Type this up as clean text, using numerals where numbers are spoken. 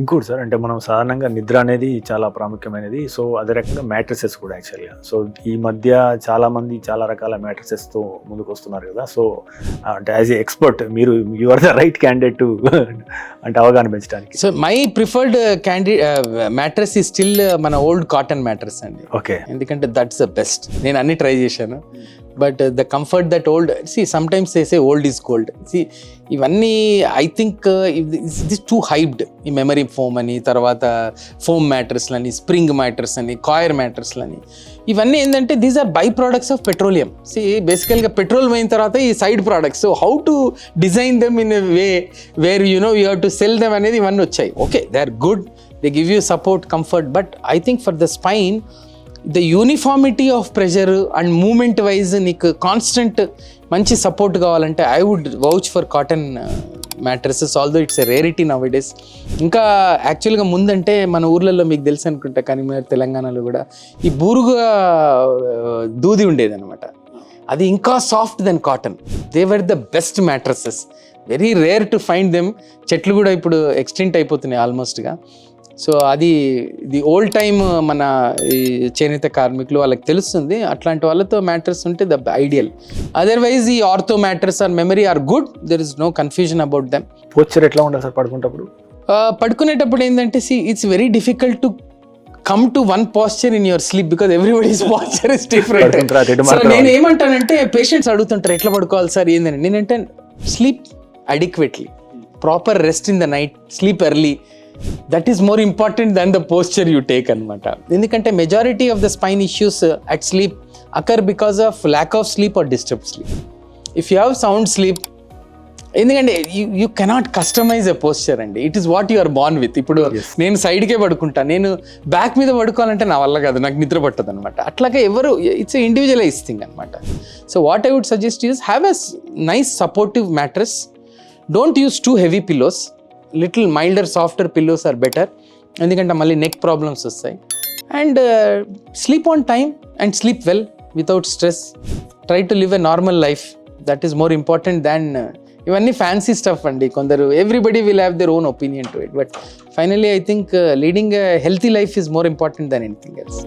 ఇంకోటి సార్, అంటే మనం సాధారణంగా నిద్ర అనేది చాలా ప్రాముఖ్యమైనది. సో అదే రకంగా మ్యాట్రసెస్ కూడా యాక్చువల్గా. సో ఈ మధ్య చాలామంది చాలా రకాల మ్యాట్రసెస్తో ముందుకు వస్తున్నారు కదా. సో అంటే యాజ్ ఏ ఎక్స్పర్ట్ మీరు are the right candidate to అంటే అవగాహన పెంచడానికి. సో మై ప్రిఫర్డ్ మ్యాట్రస్ ఈ స్టిల్ మన ఓల్డ్ కాటన్ మ్యాట్రస్ అండి. ఓకే. ఎందుకంటే దట్స్ ద బెస్ట్. నేను అన్ని ట్రై చేశాను, but the comfort that old, see sometimes they say old is gold. See ఇవన్నీ I think this too hyped. ఈ memory foam అని, తర్వాత ఫోమ్ మ్యాట్రస్లని, స్ప్రింగ్ మ్యాట్రస్ అని, కాయర్ మ్యాట్రస్లని, ఇవన్నీ ఏంటంటే these are by products of petroleum. సి బేసికల్గా పెట్రోల్ పోయిన తర్వాత ఈ side products, so how to design them in a way where you have to sell them అనేది ఇవన్నీ వచ్చాయి. Okay, they are good, they give you support, comfort, but I think for the spine the uniformity of pressure and moment wise నీకు constant మంచి support కావాలంటే I would vouch for cotton mattresses, although it's a rarity now it is. ఇంకా యాక్చువల్గా ముందంటే మన ఊర్లలో మీకు తెలుసు అనుకుంటా, కరీంనగర్ తెలంగాణలో కూడా ఈ బూరుగా దూది ఉండేది అనమాట. అది ఇంకా soft than cotton. They were the best mattresses, very rare to find them. చెట్లు కూడా ఇప్పుడు ఎక్స్టెంట్ అయిపోతున్నాయి ఆల్మోస్ట్గా. సో అది ది ఓల్డ్ టైమ్ మన ఈ చేనేత కార్మికులు వాళ్ళకి తెలుస్తుంది. అట్లాంటి వాళ్ళతో మ్యాట్రస్ ఉంటే ద ఐడియల్. అదర్వైజ్ ఈ ortho mattress or memory are good, there is no confusion about them. Posture ఎట్లా ఉండాలి సార్ పడుకునేటప్పుడు? పడుకునేటప్పుడు ఏంటంటే it's very difficult to come to one posture in your sleep because everybody's posture is different. So నేను ఏమంటానంటే patients అడుగుతుంటారు ఎట్లా పడుకోవాలి సార్ ఏందని, నేనంటే sleep adequately, proper rest in the night, sleep early. That is more important than the posture you take అనమాట. ఎందుకంటే majority of the spine issues at sleep occur because of lack of sleep or disturb sleep. If you have sound sleep, ఎందుకంటే you cannot customise a posture అండి. It is what you are born with. ఇప్పుడు నేను సైడ్కే పడుకుంటా, నేను back మీద పడుకోవాలంటే నా వల్ల కాదు, నాకు నిద్ర పట్టదు అనమాట. అట్లాగే ఎవరు, ఇట్స్ ఇండివిజువలైజ్ థింగ్ అనమాట. So what I would suggest is have a nice supportive mattress. Don't use too heavy pillows. Little milder softer pillows are better, ఎందుకంటే మళ్ళీ నెక్ ప్రాబ్లమ్స్ వస్తాయి. And sleep on time and sleep well without stress. Try to live a normal life, that is more important than ఇవన్నీ fancy stuff అండి. కొందరు everybody will have their own opinion to it, but finally I think leading a healthy life is more important than anything else.